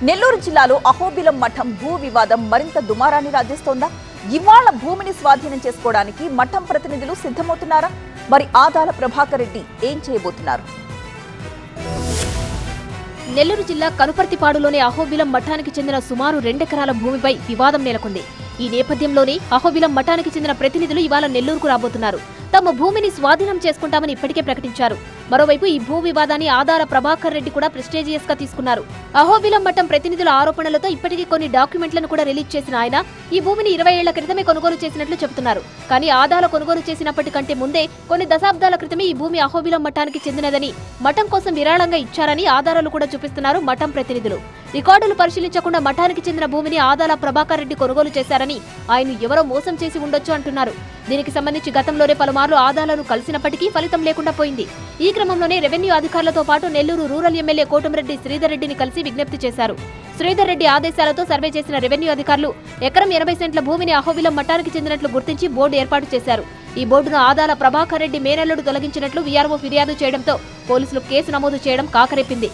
నెల్లూరు జిల్లాలో అహోబిలం మఠం భూ వివాదం మరింత దుమారాన్ని రాజేస్తోందా? ఇవాళ భూమిని స్వాధీనం చేసుకోవడానికి మఠం ప్రతినిధులు సిద్ధమవుతున్నారా? మరి ఆదాల ప్రభాకర్ రెడ్డి ఏం చేయబోతున్నారు? నెల్లూరు జిల్లా కనుపర్తిపాడులోని అహోబిలం మఠానికి చెందిన సుమారు 2 ఎకరాల భూమిపై వివాదం నెలకొంది. ఈ నేపథ్యంలోనే అహోబిలం మఠానికి చెందిన ప్రతినిధులు ఇవాళ నెల్లూరుకు రాబోతున్నారు. తమ భూమిని స్వాధీనం చేసుకుంటామని ఇప్పటికే ప్రకటించారు. మరోవైపు ఈ భూ వివాదాన్ని ఆదాల ప్రభాకర్ రెడ్డి కూడా ప్రెస్టీజియస్ గా తీసుకున్నారు. అహోబిలం మఠం ప్రతినిధుల ఆరోపణలతో ఇప్పటికే కొన్ని డాక్యుమెంట్లను కూడా రిలీజ్ చేసిన ఆయన ఈ భూమిని 20 ఏళ్ల క్రితమే కొనుగోలు చేసినట్లు చెబుతున్నారు. కానీ ఆదాల కొనుగోలు చేసినప్పటికంటే ముందే కొన్ని దశాబ్దాల క్రితమే ఈ భూమి అహోబిలం మఠానికి చెందినదని, మఠం కోసం విరాళంగా ఇచ్చారని ఆధారాలు కూడా చూపిస్తున్నారు మఠం ప్రతినిధులు. రికార్డులు పరిశీలించకుండా మఠానికి చెందిన భూమిని ఆదాల ప్రభాకర్ రెడ్డి కొనుగోలు చేశారని, ఆయన ఎవరో మోసం చేసి ఉండొచ్చు అంటున్నారు. దీనికి సంబంధించి గతంలోనే పలుమార్లు ఆదాలను కలిసినప్పటికీ ఫలితం లేకుండా పోయింది. ఈ క్రమంలోనే రెవెన్యూ అధికారులతో పాటు నెల్లూరు రూరల్ ఎమ్మెల్యే కోటమిరెడ్డి శ్రీధర్ రెడ్డిని కలిసి విజ్ఞప్తి చేశారు. శ్రీధర్ రెడ్డి ఆదేశాలతో సర్వే చేసిన రెవెన్యూ అధికారులు ఎకరం 80 సెంట్ల భూమిని అహోబిలం మఠానికి చెందినట్లు గుర్తించి బోర్డు ఏర్పాటు చేశారు. ఈ బోర్డును ఆదాల ప్రభాకర్ రెడ్డి మేనల్లుడు తొలగించినట్లు వీఆర్ఓ ఫిర్యాదు చేయడంతో పోలీసులు కేసు నమోదు చేయడం కాకరేపింది.